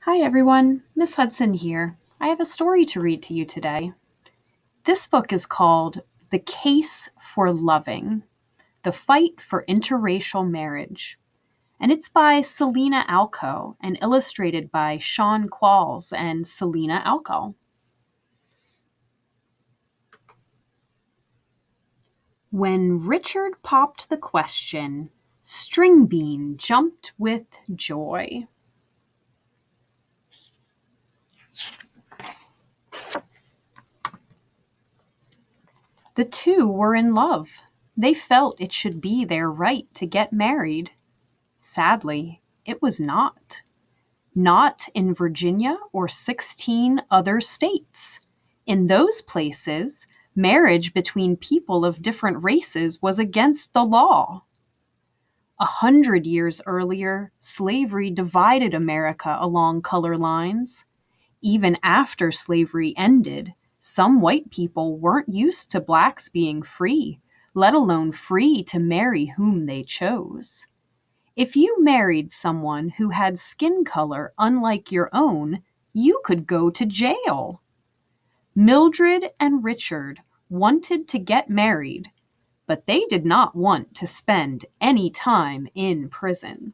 Hi everyone, Miss Hudson here. I have a story to read to you today. This book is called The Case for Loving: The Fight for Interracial Marriage, and it's by Selina Alko and illustrated by Qualls and Selina Alko. When Richard popped the question, Stringbean jumped with joy. The two were in love. They felt it should be their right to get married. Sadly, it was not. Not in Virginia or 16 other states. In those places, marriage between people of different races was against the law. 100 years earlier, slavery divided America along color lines. Even after slavery ended, some white people weren't used to blacks being free, let alone free to marry whom they chose. If you married someone who had skin color unlike your own, you could go to jail. Mildred and Richard wanted to get married, but they did not want to spend any time in prison.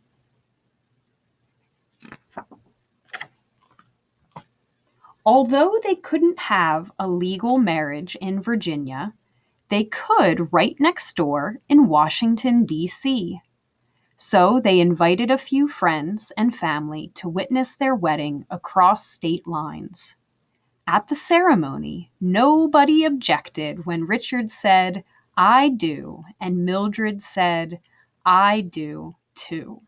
Although they couldn't have a legal marriage in Virginia, they could right next door in Washington, D.C. So they invited a few friends and family to witness their wedding across state lines. At the ceremony, nobody objected when Richard said, "I do," and Mildred said, "I do too."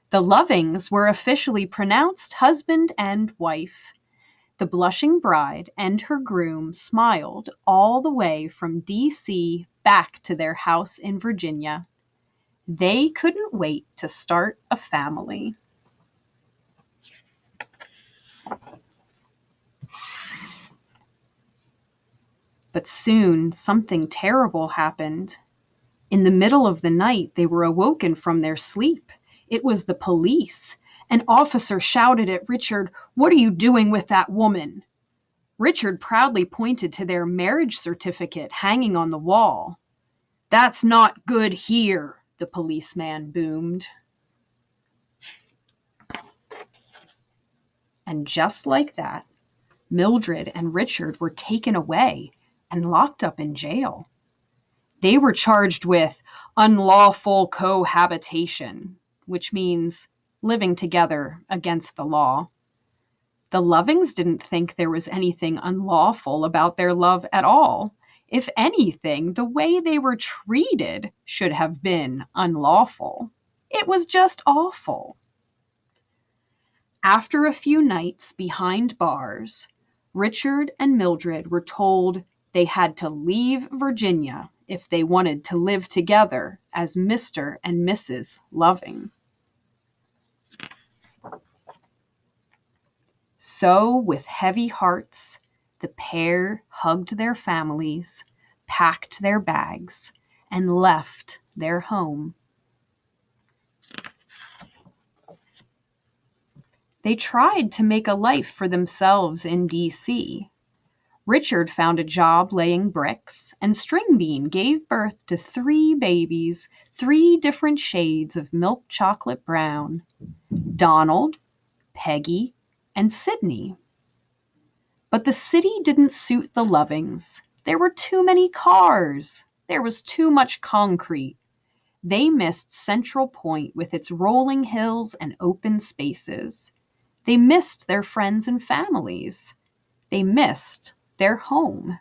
The Lovings were officially pronounced husband and wife. The blushing bride and her groom smiled all the way from D.C. back to their house in Virginia. They couldn't wait to start a family. But soon something terrible happened. In the middle of the night, they were awoken from their sleep. It was the police. An officer shouted at Richard, "What are you doing with that woman?" Richard proudly pointed to their marriage certificate hanging on the wall. "That's not good here," the policeman boomed. And just like that, Mildred and Richard were taken away and locked up in jail. They were charged with unlawful cohabitation, which means living together against the law. The Lovings didn't think there was anything unlawful about their love at all. If anything, the way they were treated should have been unlawful. It was just awful. After a few nights behind bars, Richard and Mildred were told they had to leave Virginia if they wanted to live together as Mr. and Mrs. Loving. So, with heavy hearts, the pair hugged their families, packed their bags, and left their home. They tried to make a life for themselves in D.C. Richard found a job laying bricks, and Stringbean gave birth to 3 babies, 3 different shades of milk chocolate brown: Donald, Peggy, and Sydney. But the city didn't suit the Lovings. There were too many cars. There was too much concrete. They missed Central Point with its rolling hills and open spaces. They missed their friends and families. They missed their home.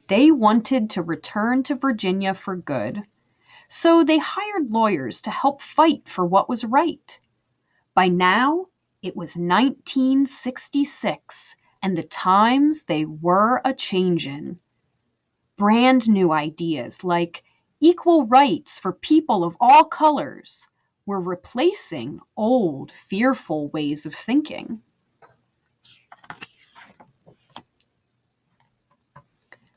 They wanted to return to Virginia for good, so they hired lawyers to help fight for what was right. By now, it was 1966, and the times they were a-changin'. Brand new ideas like equal rights for people of all colors were replacing old, fearful ways of thinking.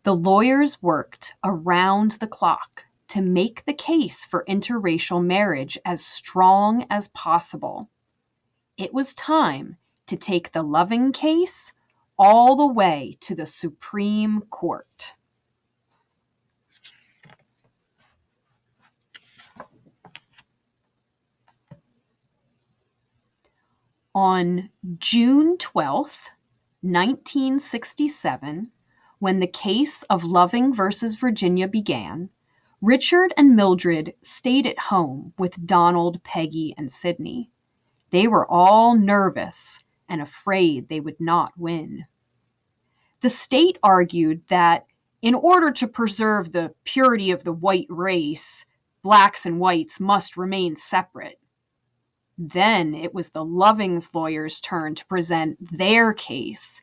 The lawyers worked around the clock to make the case for interracial marriage as strong as possible. It was time to take the Loving case all the way to the Supreme Court. On June 12th, 1967, when the case of Loving versus Virginia began, Richard and Mildred stayed at home with Donald, Peggy, and Sidney. They were all nervous and afraid they would not win. The state argued that in order to preserve the purity of the white race, blacks and whites must remain separate. Then it was the Loving's lawyers' turn to present their case.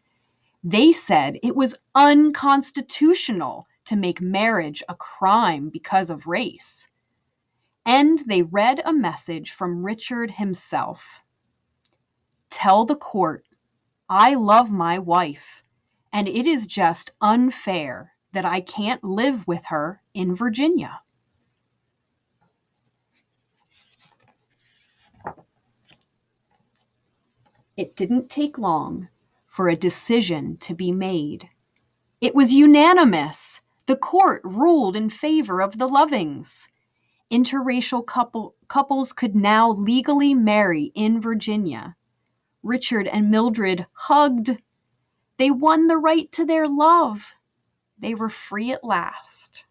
They said it was unconstitutional to make marriage a crime because of race. And they read a message from Richard himself. "Tell the court, I love my wife, and it is just unfair that I can't live with her in Virginia." It didn't take long for a decision to be made. It was unanimous. The court ruled in favor of the Lovings. Interracial couples could now legally marry in Virginia. Richard and Mildred hugged. They won the right to their love. They were free at last.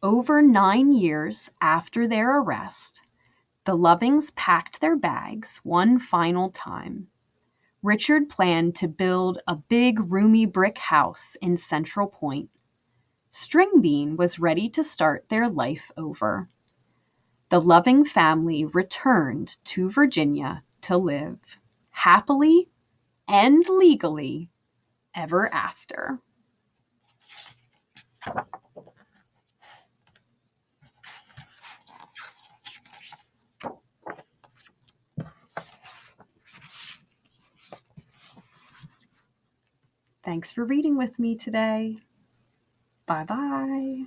Over 9 years after their arrest, the Lovings packed their bags one final time. Richard planned to build a big, roomy brick house in Central Point. Stringbean was ready to start their life over. The Loving family returned to Virginia to live happily and legally ever after. Thanks for reading with me today. Bye-bye.